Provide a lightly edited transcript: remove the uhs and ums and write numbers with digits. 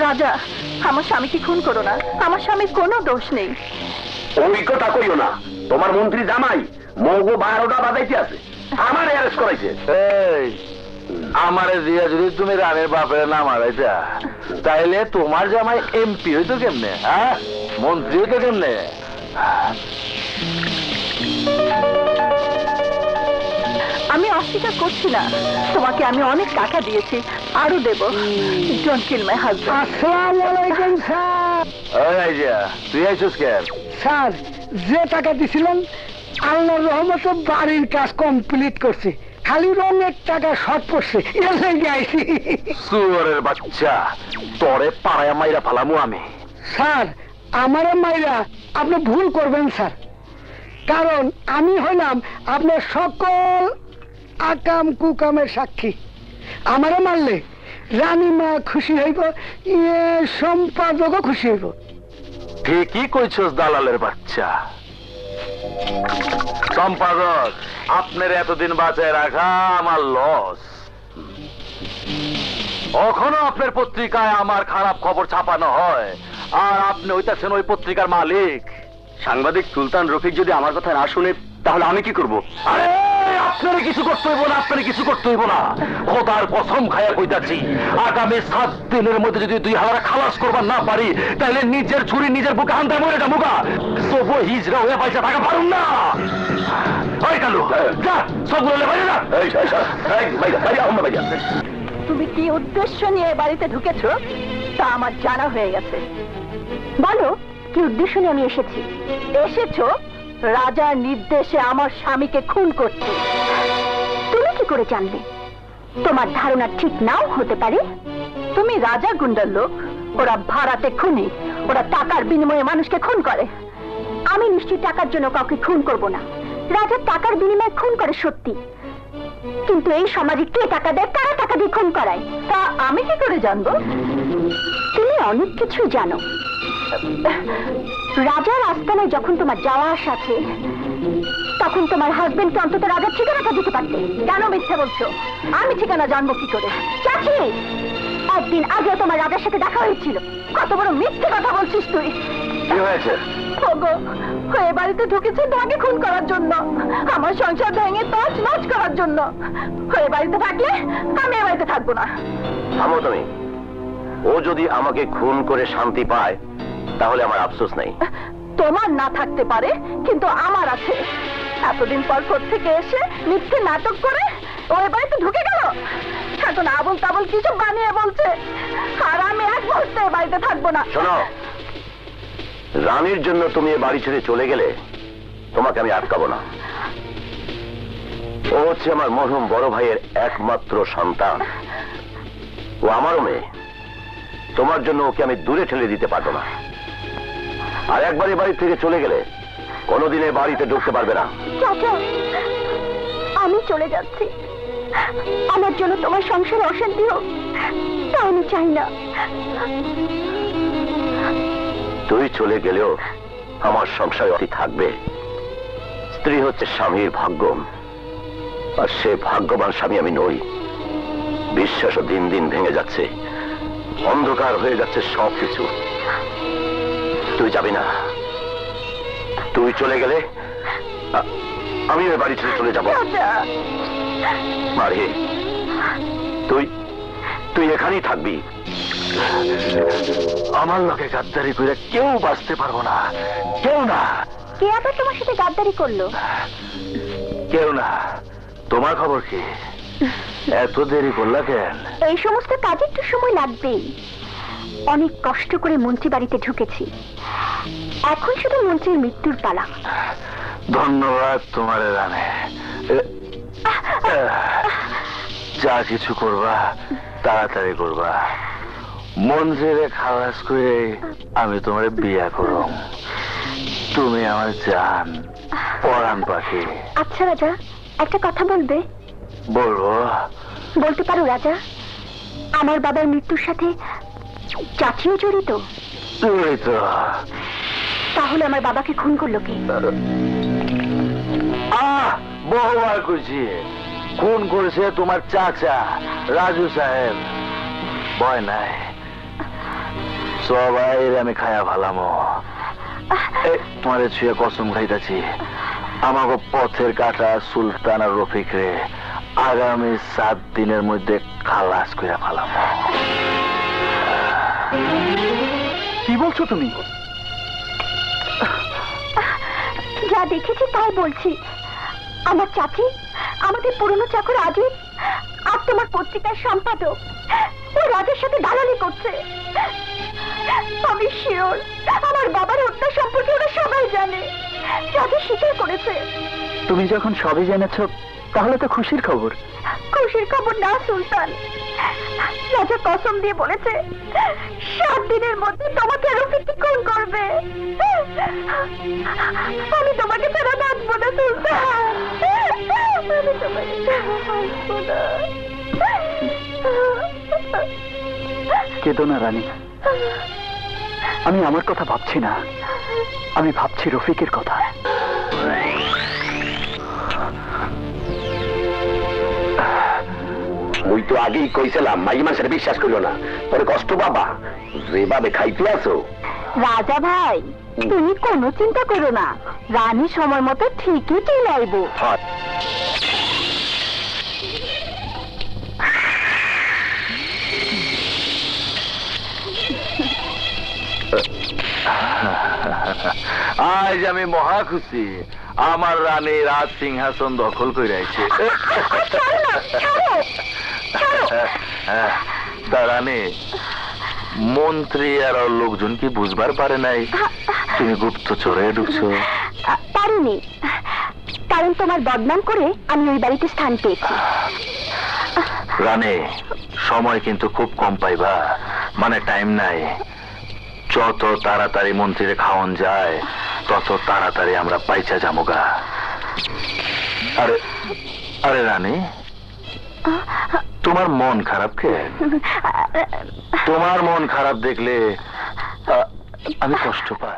রাজা, আমার স্বামীকে খুন করো না, আমার স্বামীর কোনো দোষ নেই। ওই কথা কইও না, তোমার মন্ত্রী জামাই মগো 12টা বাজাইতে আছে, আমার অ্যারেস্ট করাইছে। এই আমারে দিয়া যদি তুমি রানের বাপের নাম হারাইতা, তাইলে তোমার জামাই এমপি হইতো কেমনে? হ্যাঁ, মন্ত্রী হইতো কেমনে? আমি অস্বীকার করছি না, তোমাকে আমি অনেক টাকা দিয়েছি, আরো দেব। Don't kill my husband. আসসালামু আলাইকুম স্যার। এই যে তুই আইছিস কেন? স্যার, যে টাকা দিছিলেন আল্লাহর রহমতে বাড়ির কাজ কমপ্লিট করছে, খালি রঙের টাকা শর্ট পড়ছে, এর লেগে আইছি। সুরের বাচ্চা, তোরে পাড়ায় মাইরা ফালামু আমি। স্যার, আমারে মাইরা আপনি ভুল করবেন স্যার, কারণ আমি হইলাম আপনার সকল আকাম কুকামের সাক্ষী। আমারে মারলে রানীমা খুশি হইব, সম্পাদকও খুশি হইব। ঠিকই কইছস দালালের বাচ্চা। সম্পাদক, আপনার এতদিন বাঁচায় রাখা আমার লস। কখনো আপনার পত্রিকায় আমার খারাপ খবর ছাপানো হয়, আর আপনি হইতাছেন ওই পত্রিকার মালিক। সাংবাদিক সুলতান রফিক যদি আমার কথা না শুনে, তাহলে আমি কি করব? আরে আপনার কিছু করতে হইব না, আপনার কিছু করতে হইব না। খোদার কসম খায়া কইতাছি, আগামী 7 দিনের মধ্যে যদি 2 হাজার খালাস করবার না পারি, তাহলে নিজের ছুরি নিজের বুকে আনতে মরে যাবো গা। তবু হিজরা হয়ে পয়সা টাকা পারুন না। ওই কালু, যা সবগুলো বাইরে না। তুমি কি উদ্দেশ্য নিয়ে বাড়িতে ঢুকেছো তা আমার জানা হয়ে গেছে। বলো, কি উদ্দেশ্য নিয়ে আমি এসেছি? এসেছো রাজার নির্দেশে আমার স্বামীকে খুন করতে। তুমি কি করে জানলে? তোমার ধারণা ঠিক নাও হতে পারে। তুমি রাজা গুন্ডার লোক, ওরা ভাড়াতে খুনি, ওরা টাকার বিনিময়ে মানুষকে খুন করে। আমি নিশ্চয়ই টাকার জন্য কাউকে খুন করব না। রাজা টাকার বিনিময়ে খুন করে সত্যি, কিন্তু এই সমাজে কে টাকা দেয়, কারা টাকা দিয়ে খুন করায়, তা আমি কি করে জানবো? তুমি অনেক কিছু জানো। রাজার আস্তানায় যখন তোমার যাওয়া আসা আছে, তখন তোমার হাজবেন্ডকে অন্তত রাজার ঠিকানাটা দিতে পারতে। কেন মিথ্যে বলছো? আমি ঠিকানা জানবো কি করে? চাচি, একদিন আগেও তোমার রাজার সাথে দেখা হয়েছিল। কত বড় মিথ্যে কথা বলছিস তুই। কি হয়েছে? ওগো, হয়ে বাড়িতে ঢুকেছে তোমাকে খুন করার জন্য, আমার সংসার ভেঙে তছনছ করার জন্য। হয়ে বাড়িতে থাকলে আমি এ বাড়িতে থাকবো না। থামো তুমি। ও যদি আমাকে খুন করে শান্তি পায়, তাহলে আমার আফসোস নেই। তোমার না থাকতে পারে, কিন্তু আমার আছে। এতদিন পর থেকে এসে মিথ্যে নাটক করে ওই বাড়িতে ঢুকে গেল, এখন আবল তাবল কিছু বানিয়ে বলছে, আর আমি এক মুহূর্তে বাড়িতে থাকবো না। শোনো, রানীর জন্য তুমি এ বাড়ি ছেড়ে চলে গেলে তোমাকে আমি আটকাবো না। ও হচ্ছে আমার মরহুম বড় ভাইয়ের একমাত্র সন্তান, ও আমারও মেয়ে। তোমার জন্য ওকে আমি দূরে ঠেলে দিতে পারবো না। আর একবার এ বাড়ি থেকে চলে গেলে কোনোদিন এ বাড়িতে ঢুকতে পারবে না। চাচা, আমি চলে যাচ্ছি। আমার জন্য তোমার সংসারে অশান্তি হোক তা আমি চাই না। তুই চলে গেলেও আমার সংসারে অতি থাকবে। স্ত্রী হচ্ছে স্বামীর ভাগ্য, আর সে ভাগ্যবান স্বামী আমি নই। বিশ্বাসও দিন দিন ভেঙে যাচ্ছে, অন্ধকার হয়ে যাচ্ছে সবকিছু। তুই যাবি না। তুই চলে গেলে আমি ওই বাড়ি ছেড়ে চলে যাবো। মারে, তুই তুই এখানেই থাকবি। আমার লোকে গাদ্দারি করে কেউ বাঁচতে পারবো না, কেউ না। কে আবার তোমার সাথে গাদ্দারি করলো? কেউ না। তোমার খবর কি? এত দেরি করলা কেন? এই সমস্ত কাজে একটু সময় লাগবেই। অনেক কষ্ট করে মন্ত্রী বাড়িতে ঢুকেছি, এখন শুধু মন্ত্রীর মৃত্যুর পালা। ধন্যবাদ তোমার রানে। যা কিছু করবা তাড়াতাড়ি করবা। মন্ত্রীরে খালাস করে আমি তোমার বিয়া করব। তুমি আমার জান, পরাণ পাখি। আচ্ছা রাজা, একটা কথা বলবে? বলবো। বলতে পারো রাজা, আমার বাবার মৃত্যুর সাথে চাচিও জড়িত? জড়িত। তাহলে আমার বাবাকে খুন করলো কে? বহুবার কইছি, খুন করেছে তোমার চাচা রাজু সাহেব। ভয় নাই, সবাই আমি খায়া ভালামো। তোমারে ছুঁয়ে কসম খাইতাছি, আমাকে পথের কাটা সুলতান আর রফিক রে আগামী 7 দিনের মধ্যে খালাস করে ফেলামো। কি বলছো তুমি? যা দেখেছি তাই বলছি। আমার চাচি, আমাদের পুরনো চাকর আজিজ আর তোমার পত্রিকার সম্পাদক ও রাজের সাথে দালালি করছে। আমি শিওর আমার বাবার হত্যা সম্পর্কে ওরা সবাই জানে। রাজা স্বীকার করেছে। তুমি যখন সবই জেনেছ তাহলে তো খুশির খবর। খুশির খবর না সুলতান, রাজা কসম দিয়ে বলেছে 7 দিনের মধ্যে তোমাকে রফিককে খুন করবে। আমি তোমাকে ছাড়া বাঁচবো না সুলতান, আমি তোমাকে ছাড়া বাঁচবো না। কেঁদো না রানী, আমি আমার কথা ভাবছি না, আমি ভাবছি রফিকের কথা। মুই তো আগেই কইছিলাম মাই মানুষের বিশ্বাস করিও না, পরে কষ্ট বাবা যেভাবে খাইতে আসো। রাজা ভাই, তুমি কোনো চিন্তা করো না, রানী সময় মতো ঠিকই চলে আইবো। আজ আমি মহা খুশি, আমার রানী রাজ সিংহাসন দখল করে আইছে। তা রানী, মন্ত্রী আর ওর লোকজন কি বুঝবার পারে নাই তুমি গুপ্তচরে ঢুকছো? পারিনি, কারণ তোমার বদনাম করে আমি ওই বাড়িতে স্থান পেয়েছি। রানী, সময় কিন্তু খুব কম পাইবা, মানে টাইম নাই। যত তাড়াতাড়ি মন্ত্রীরে খাওয়ান যায় তত তাড়াতাড়ি আমরা পাইচা যামুগা। আরে আরে রানী, তোমার মন খারাপ কে? তোমার মন খারাপ দেখলে আমি কষ্ট পাই।